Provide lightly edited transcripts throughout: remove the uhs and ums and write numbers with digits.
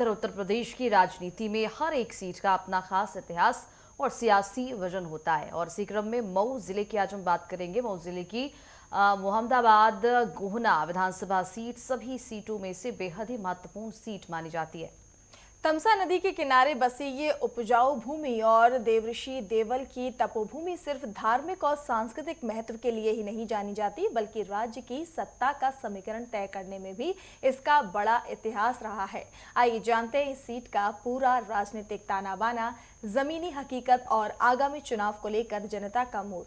उत्तर प्रदेश की राजनीति में हर एक सीट का अपना खास इतिहास और सियासी वजन होता है और इसी क्रम में मऊ जिले की आज हम बात करेंगे। मऊ जिले की मोहम्मदाबाद गोहना विधानसभा सीट सभी सीटों में से बेहद ही महत्वपूर्ण सीट मानी जाती है। तमसा नदी के किनारे बसी ये उपजाऊ भूमि और देवऋषि देवल की तपोभूमि सिर्फ धार्मिक और सांस्कृतिक महत्व के लिए ही नहीं जानी जाती, बल्कि राज्य की सत्ता का समीकरण तय करने में भी इसका बड़ा इतिहास रहा है। आइए जानते हैं इस सीट का पूरा राजनीतिक ताना बाना, जमीनी हकीकत और आगामी चुनाव को लेकर जनता का मूड।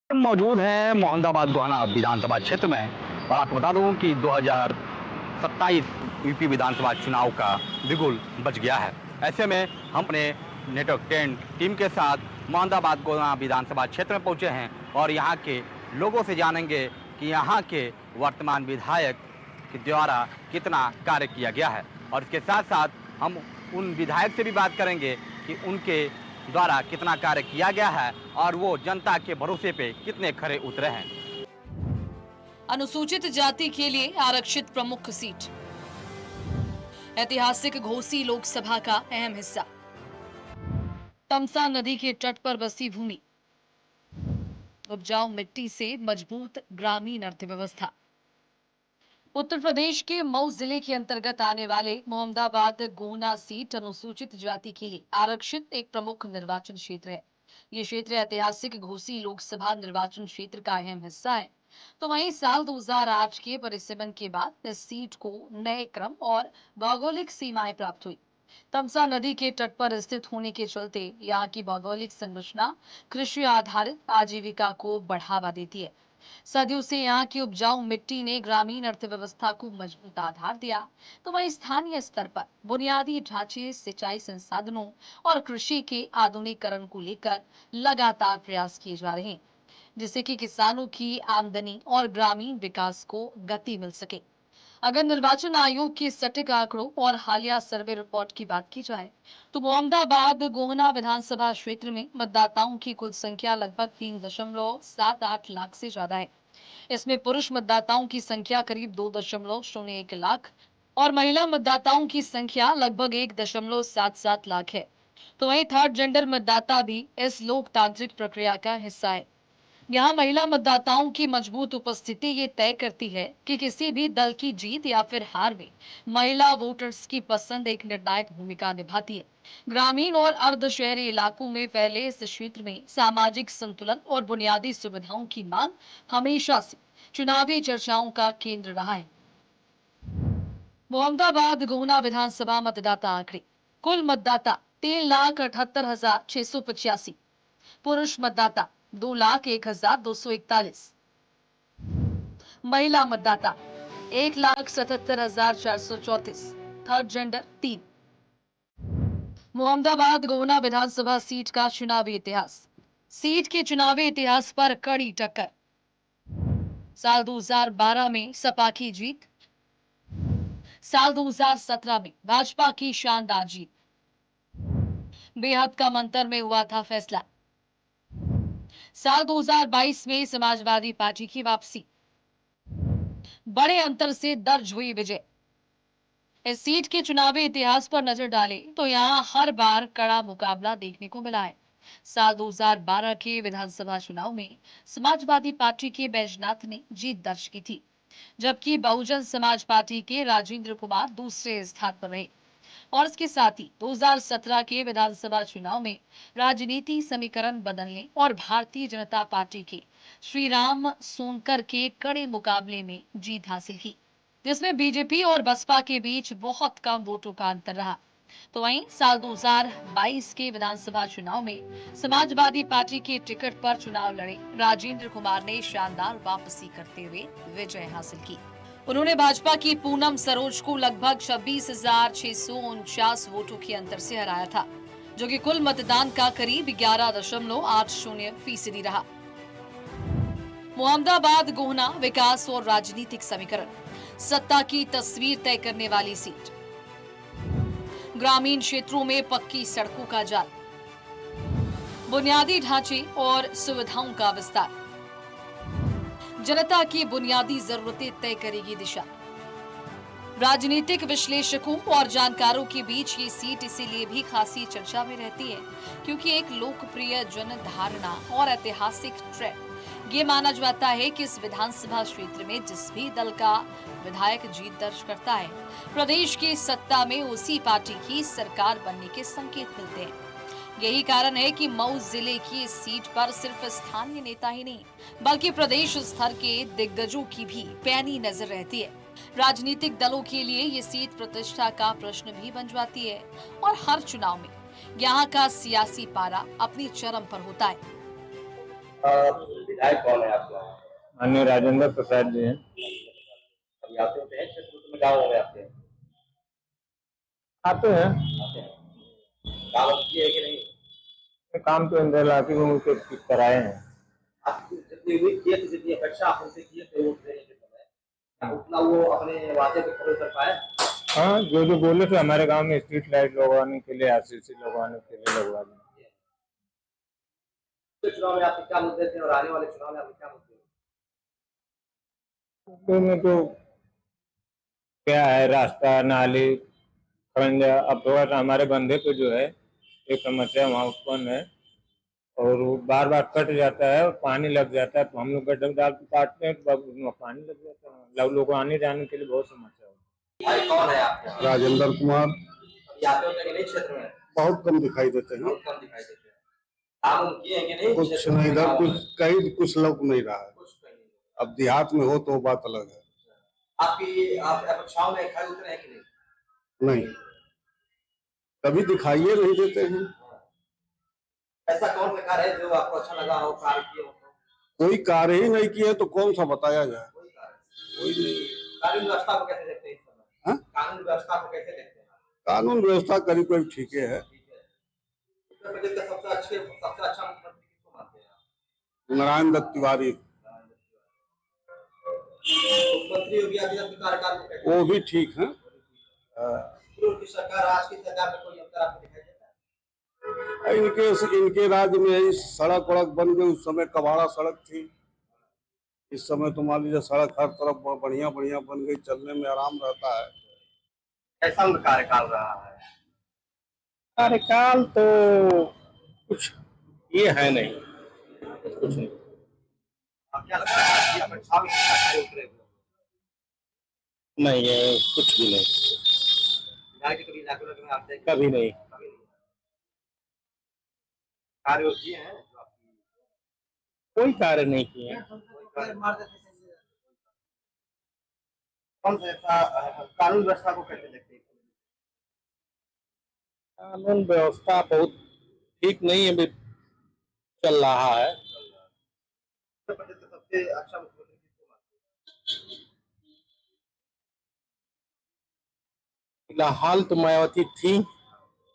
मौजूद है मोहम्मदाबाद गोहाना विधानसभा क्षेत्र में और आपको बता दूं कि 2027 यूपी विधानसभा चुनाव का बिगुल बज गया है। ऐसे में हम अपने नेटवर्क 10 टीम के साथ मोहम्मदाबाद गोहाना विधानसभा क्षेत्र में पहुंचे हैं और यहां के लोगों से जानेंगे कि यहां के वर्तमान विधायक के द्वारा कितना कार्य किया गया है और इसके साथ साथ हम उन विधायक से भी बात करेंगे कि उनके द्वारा कितना कार्य किया गया है और वो जनता के भरोसे पे कितने खरे उतरे हैं। अनुसूचित जाति के लिए आरक्षित प्रमुख सीट, ऐतिहासिक घोसी लोकसभा का अहम हिस्सा, तमसा नदी के तट पर बसी भूमि, उपजाऊ मिट्टी से मजबूत ग्रामीण अर्थव्यवस्था। उत्तर प्रदेश के मऊ जिले के अंतर्गत आने वाले मोहम्मदाबाद गोहना सीट अनुसूचित जाति के लिए आरक्षित एक प्रमुख निर्वाचन क्षेत्र है। ये क्षेत्र ऐतिहासिक घोसी लोकसभा निर्वाचन क्षेत्र का अहम हिस्सा है। तो वहीं साल 2008 के परिसीमन के बाद इस सीट को नए क्रम और भौगोलिक सीमाएं प्राप्त हुई। तमसा नदी के तट पर स्थित होने के चलते यहाँ की भौगोलिक संरचना कृषि आधारित आजीविका को बढ़ावा देती है। सदियों से यहाँ की उपजाऊ मिट्टी ने ग्रामीण अर्थव्यवस्था को मजबूत आधार दिया, तो वहीं स्थानीय स्तर पर बुनियादी ढांचे, सिंचाई संसाधनों और कृषि के आधुनिकीकरण को लेकर लगातार प्रयास किए जा रहे हैं, जिससे कि किसानों की आमदनी और ग्रामीण विकास को गति मिल सके। अगर निर्वाचन आयोग के सटीक आंकड़ों और हालिया सर्वे रिपोर्ट की बात की जाए तो मोहम्मदाबाद गोहना विधानसभा क्षेत्र में मतदाताओं की कुल संख्या लगभग 3.78 लाख से ज्यादा है। इसमें पुरुष मतदाताओं की संख्या करीब 2.01 लाख और महिला मतदाताओं की संख्या लगभग 1.77 लाख है। तो वहीं थर्ड जेंडर मतदाता भी इस लोकतांत्रिक प्रक्रिया का हिस्सा है। यहाँ महिला मतदाताओं की मजबूत उपस्थिति ये तय करती है कि किसी भी दल की जीत या फिर हार में महिला वोटर्स की पसंद एक निर्णायक भूमिका निभाती है। ग्रामीण और अर्ध शहरी इलाकों में फैले इस क्षेत्र में सामाजिक संतुलन और बुनियादी सुविधाओं की मांग हमेशा से चुनावी चर्चाओं का केंद्र रहा है। मोहम्मदाबाद गोहना विधानसभा मतदाता आंकड़े। कुल मतदाता 3,78,685, पुरुष मतदाता 2,01,241, महिला मतदाता 1,77,434, थर्ड जेंडर 3। मोहम्मदाबाद गोहना विधानसभा सीट का चुनावी इतिहास। सीट के चुनावी इतिहास पर कड़ी टक्कर। साल 2012 में सपा की जीत, साल 2017 में भाजपा की शानदार जीत, बेहद कम अंतर में हुआ था फैसला। साल 2022 में समाजवादी पार्टी की वापसी, बड़े अंतर से दर्ज हुई विजय। इस सीट के चुनावी इतिहास पर नजर डालें तो यहां हर बार कड़ा मुकाबला देखने को मिला है। साल 2012 के विधानसभा चुनाव में समाजवादी पार्टी के बैजनाथ ने जीत दर्ज की थी, जबकि बहुजन समाज पार्टी के राजेंद्र कुमार दूसरे स्थान पर रहे। और इसके साथ ही 2017 के विधानसभा चुनाव में राजनीति समीकरण बदलने और भारतीय जनता पार्टी के श्री राम सोनकर के कड़े मुकाबले में जीत हासिल की, जिसमें बीजेपी और बसपा के बीच बहुत कम वोटों का अंतर रहा। तो वहीं साल 2022 के विधानसभा चुनाव में समाजवादी पार्टी के टिकट पर चुनाव लड़े राजेंद्र कुमार ने शानदार वापसी करते हुए विजय हासिल की। उन्होंने भाजपा की पूनम सरोज को लगभग 26,649 वोटों के अंतर से हराया था, जो कि कुल मतदान का करीब 11.80% रहा। मोहम्मदाबाद गोहना विकास और राजनीतिक समीकरण। सत्ता की तस्वीर तय करने वाली सीट। ग्रामीण क्षेत्रों में पक्की सड़कों का जाल, बुनियादी ढांचे और सुविधाओं का विस्तार, जनता की बुनियादी जरूरतें तय करेगी दिशा। राजनीतिक विश्लेषकों और जानकारों के बीच ये सीट इसीलिए भी खासी चर्चा में रहती है क्योंकि एक लोकप्रिय जन धारणा और ऐतिहासिक ट्रेंड ये माना जाता है कि इस विधानसभा क्षेत्र में जिस भी दल का विधायक जीत दर्ज करता है, प्रदेश की सत्ता में उसी पार्टी की सरकार बनने के संकेत मिलते हैं। यही कारण है कि मऊ जिले की इस सीट पर सिर्फ स्थानीय नेता ही नहीं बल्कि प्रदेश स्तर के दिग्गजों की भी पैनी नजर रहती है। राजनीतिक दलों के लिए ये सीट प्रतिष्ठा का प्रश्न भी बन जाती है और हर चुनाव में यहाँ का सियासी पारा अपनी चरम पर होता है। विधायक कौन है आपका? माननीय राजेंद्र प्रसाद जी हैं। अभी आते होते हैं क्षेत्र में, गाँव में आते हैं? आते हैं। आते हैं। काम किए कि नहीं? काम तो इंदिरा इलाके में मुझे कराए हैं। आपकी जितनी उम्मीद किए थे, जितनी अपेक्षा आप उनसे किए थे वोट देने के समय, उतना वो अपने वादे पे खरे उतर पाए? हाँ, जो जो बोले थे हमारे गांव में स्ट्रीट लाइट लगवाने के लिए, आरसीसी लगवाने के लिए लगवा दी। चुनाव में आपके क्या मुद्दे थे और आने वाले चुनाव में आपके क्या मुद्दे? तो में तो क्या है, रास्ता, नाली, खरंजा, अब थोड़ा सा हमारे बंधे पे जो है एक समस्या वहाँ उत्पन्न है और वो बार बार कट जाता है और पानी लग जाता है, तो हम लोग गड्ढे डाल के काटते हैं तो उसमें पानी लग जाता है। लोगों को आने जाने के लिए बहुत समस्या होती भाई कौन है आपका? राजेंद्र कुमार। अभी आते होते हैं कि नहीं क्षेत्र में? बहुत कम दिखाई देते हैं। बहुत कम दिखाई देते हैं। काम उन किए हैं कि नहीं? कुछ क्षेत्र में नहीं, इधर काम कुछ कहीं कुछ लोग नहीं रहा है। कुछ कहीं नहीं। अब देहात में हो तो बात अलग है। आपकी आप अपेक्षाओं में खरे उतरे हैं कि नहीं? नहीं, कभी दिखाइए नहीं देते हैं। ऐसा कौन सा कार्य है जो आपको अच्छा लगा हो, कार्य किए हो? कोई कार्य ही नहीं किया तो कौन सा बताया जाए? कोई कार्य? कोई नहीं। कानून व्यवस्था को कैसे देखते हैं इस समय? हाँ? कानून व्यवस्था को कैसे देखते हैं? कानून व्यवस्था करीब करीब ठीक है। ठीक है। उत्तर प्रदेश का सबसे अच्छा मुख्यमंत्री किसको मानते हैं आप? नारायण दत्त तिवारी। मुख्यमंत्री योगी आदित्यनाथ के कार्यकाल को कैसे? वो भी ठीक है। उनकी सरकार, आज की सरकार में कोई अंतर आपको दिखाई देता है? इनके राज्य में ही सड़क वड़क बन गई। उस समय कबाड़ा सड़क थी, इस समय तो मान लीजिए सड़क हर तरफ बढ़िया बढ़िया बन गई, चलने में आराम रहता है। कैसा उनका कार्यकाल रहा है? कार्यकाल तो कुछ ये है नहीं, कुछ नहीं। आप क्या लगता है आपकी अपेक्षाओं में कितना खरे उतरे हुए? नहीं है, कुछ भी नहीं, विधायक के कभी इलाके में आते हैं? कभी नहीं। कभी नहीं। कार्य किए हैं जो आपकी? कोई कार्य नहीं किए। कोई कार्य मार देते हैं। कौन सा ऐसा कानून व्यवस्था को कैसे देखते हैं? कानून व्यवस्था बहुत ठीक नहीं अभी चल रहा है। उत्तर प्रदेश का सबसे अच्छा मुख्यमंत्री किसको मानते हैं? फिलहाल तो मायावती थी,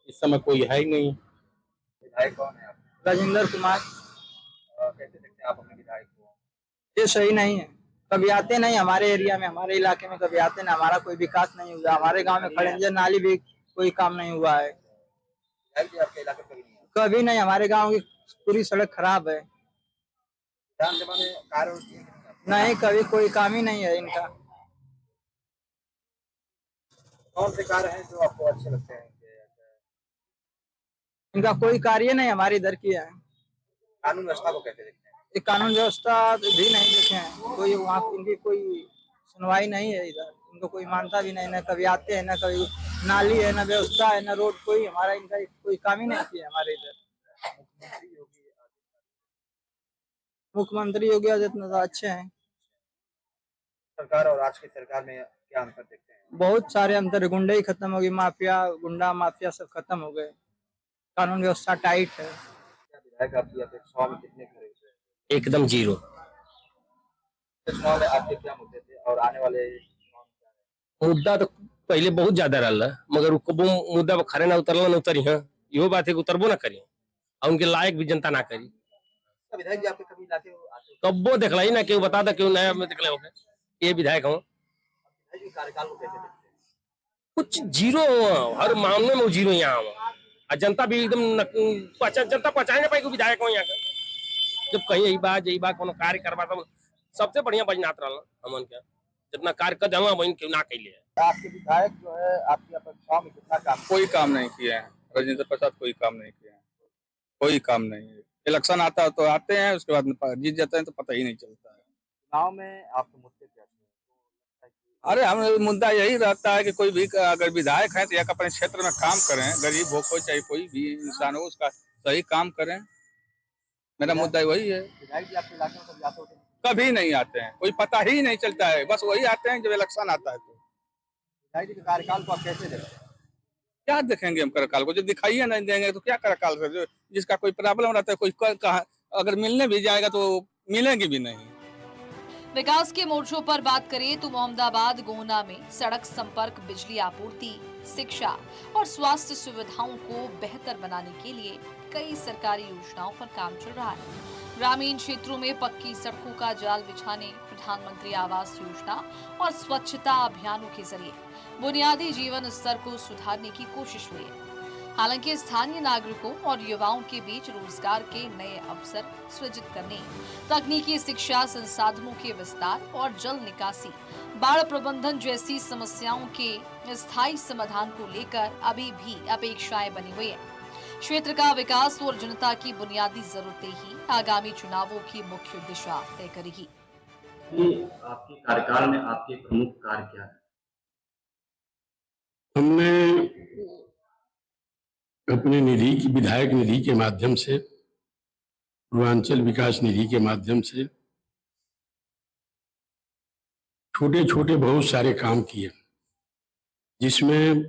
इस समय कोई है ही नहीं। विधायक कौन है आप? राजेंद्र कुमार। कैसे देखते हैं आप अपने विधायक को? ये सही नहीं है, कभी आते नहीं हमारे एरिया में, हमारे इलाके में कभी आते नहीं। हमारा कोई विकास नहीं हुआ, हमारे गांव में खड़ंजा नाली भी कोई काम नहीं हुआ है। विधायक जी आपके इलाके में कभी नहीं है? कभी नहीं, हमारे गांव की पूरी सड़क खराब है। विधानसभा में कार्य किए कि नहीं आपने? नहीं, कभी कोई काम ही नहीं है इनका। कौन से कार्य हैं जो आपको अच्छे लगते हैं? इनका कोई कार्य नहीं हमारे इधर किया है। कानून व्यवस्था को कैसे देखते हैं? ये कानून व्यवस्था भी नहीं देखे हैं, कोई वहाँ इनकी कोई सुनवाई नहीं है इधर। इनको कोई मानता भी नहीं, न कभी आते हैं, न कभी नाली है, न व्यवस्था है, न रोड। कोई हमारा इनका कोई काम ही नहीं किया हमारे इधर। मुख्यमंत्री योगी आदित्यनाथ अच्छे हैं। सरकार और आज की सरकार में क्या अंतर देखते हैं? बहुत सारे अंतर, गुंडे ही खत्म हो गई, माफिया, गुंडा माफिया सब खत्म हो गए। कानून व्यवस्था टाइट है। क्या विधायक आपकी अपेक्षाओं में कितने खरे उतरे? एकदम जीरो। चुनाव में आपके क्या मुद्दे थे और आने वाले चुनाव में क्या है? मुद्दा तो पहले बहुत ज्यादा रहा, मगर वो मुद्दा पर खरे ना उतरला ना उतरी है। इहो बात है कि उतरबो ना करी और उनके लायक भी जनता ना करी। विधायक जी आपके कभी इलाके में आते हो? तब वो देखला ही ना, केहू बता दा, केहू नया में देखले होगे ये विधायक हो। विधायक जी कार्यकाल को कैसे देखते हैं? कुछ जीरो, हर मामले में वो जीरो यहाँ हो। और जनता भी एकदम जनता पहचान नहीं पाएगी विधायक हो यहाँ का। जब कहीं यही बात कोनो कार्य करवा तो सबसे बढ़िया बजनाथ रहा हमन क्या जितना कार्य कर देवा वही क्यों ना कैले है। आपके विधायक जो है आपकी अपेक्षाओं में कितना काम कोई काम नहीं किया है। राजेंद्र प्रसाद कोई काम नहीं किया है, कोई काम नहीं है। इलेक्शन आता है तो आते हैं, उसके बाद में जीत जाते हैं तो पता ही नहीं चलता है। चुनाव में आपके मुद्दे क्या थे? अरे हम मुद्दा यही रहता है कि कोई भी अगर विधायक है तो या अपने क्षेत्र में काम करें, गरीब हो कोई चाहे कोई भी इंसान हो उसका सही काम करें। मेरा मुद्दा वही है। विधायक जी आपके इलाके में कभी आते होते हैं? कभी नहीं आते हैं, कोई पता ही नहीं चलता है, बस वही आते हैं जब इलेक्शन आता है। तो विधायक जी के कार्यकाल को आप कैसे देखते हैं? क्या देखेंगे हम कार्यकाल को, जब दिखाई नहीं देंगे तो क्या कार्यकाल कर, जो जिसका कोई प्रॉब्लम रहता है कोई कहा अगर मिलने भी जाएगा तो मिलेंगे भी नहीं। विकास के मोर्चों पर बात करें तो मोहम्मदाबाद गोहना में सड़क संपर्क, बिजली आपूर्ति, शिक्षा और स्वास्थ्य सुविधाओं को बेहतर बनाने के लिए कई सरकारी योजनाओं पर काम चल रहा है। ग्रामीण क्षेत्रों में पक्की सड़कों का जाल बिछाने, प्रधानमंत्री आवास योजना और स्वच्छता अभियानों के जरिए बुनियादी जीवन स्तर को सुधारने की कोशिश हुई है। हालांकि स्थानीय नागरिकों और युवाओं के बीच रोजगार के नए अवसर सृजित करने, तकनीकी शिक्षा, संसाधनों के विस्तार और जल निकासी, बाढ़ प्रबंधन जैसी समस्याओं के स्थायी समाधान को लेकर अभी भी अपेक्षाएं बनी हुई है। क्षेत्र का विकास और जनता की बुनियादी जरूरतें ही आगामी चुनावों की मुख्य दिशा तय करेगी। आपके कार्यकाल में आपके प्रमुख कार्य क्या है? हमने अपने निधि की विधायक निधि के माध्यम से, पूर्वांचल विकास निधि के माध्यम से छोटे छोटे बहुत सारे काम किए, जिसमें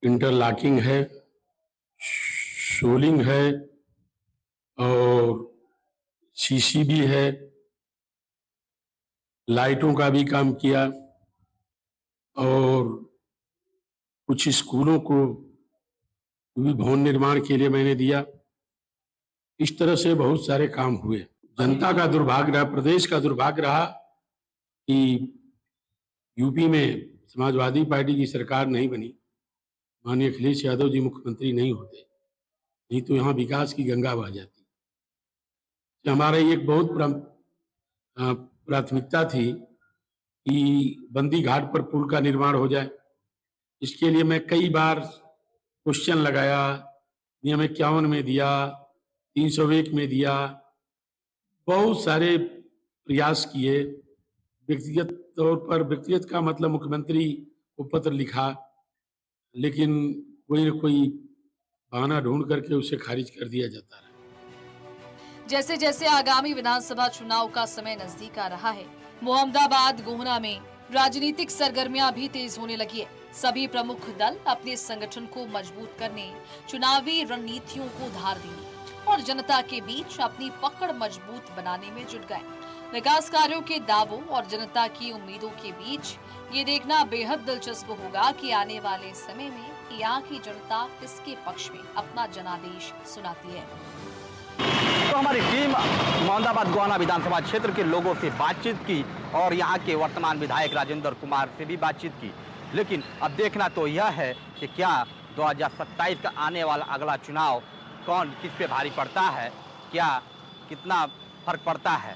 इंटरलॉकिंग है, सोलिंग है और सीसीबी है, लाइटों का भी काम किया और कुछ स्कूलों को भी भवन निर्माण के लिए मैंने दिया। इस तरह से बहुत सारे काम हुए। जनता का दुर्भाग्य रहा, प्रदेश का दुर्भाग्य रहा कि यूपी में समाजवादी पार्टी की सरकार नहीं बनी, माननीय अखिलेश यादव जी मुख्यमंत्री नहीं होते, नहीं तो यहाँ विकास की गंगा बह जाती। हमारा एक बहुत प्राथमिकता थी कि बंदी घाट पर पुल का निर्माण हो जाए। इसके लिए मैं कई बार क्वेश्चन लगाया, नियम 51 में दिया, 301 में दिया, बहुत सारे प्रयास किए। व्यक्तिगत तौर पर, व्यक्तिगत का मतलब मुख्यमंत्री को पत्र लिखा, लेकिन कोई न कोई बहाना ढूंढ करके उसे खारिज कर दिया जाता रहा। जैसे जैसे आगामी विधानसभा चुनाव का समय नजदीक आ रहा है, मोहम्मदाबाद गोहना में राजनीतिक सरगर्मियां भी तेज होने लगी है। सभी प्रमुख दल अपने संगठन को मजबूत करने, चुनावी रणनीतियों को धार देने और जनता के बीच अपनी पकड़ मजबूत बनाने में जुट गए। विकास कार्यों के दावों और जनता की उम्मीदों के बीच ये देखना बेहद दिलचस्प होगा कि आने वाले समय में यहाँ की जनता किसके पक्ष में अपना जनादेश सुनाती है। तो हमारी टीम मोहम्मदाबाद गोहना विधानसभा क्षेत्र के लोगों से बातचीत की और यहाँ के वर्तमान विधायक राजेंद्र कुमार से भी बातचीत की। लेकिन अब देखना तो यह है कि क्या 2027 का आने वाला अगला चुनाव कौन किस पे भारी पड़ता है, क्या कितना फर्क पड़ता है।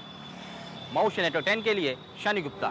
मऊ से नेटवर्क 10 के लिए शनि गुप्ता।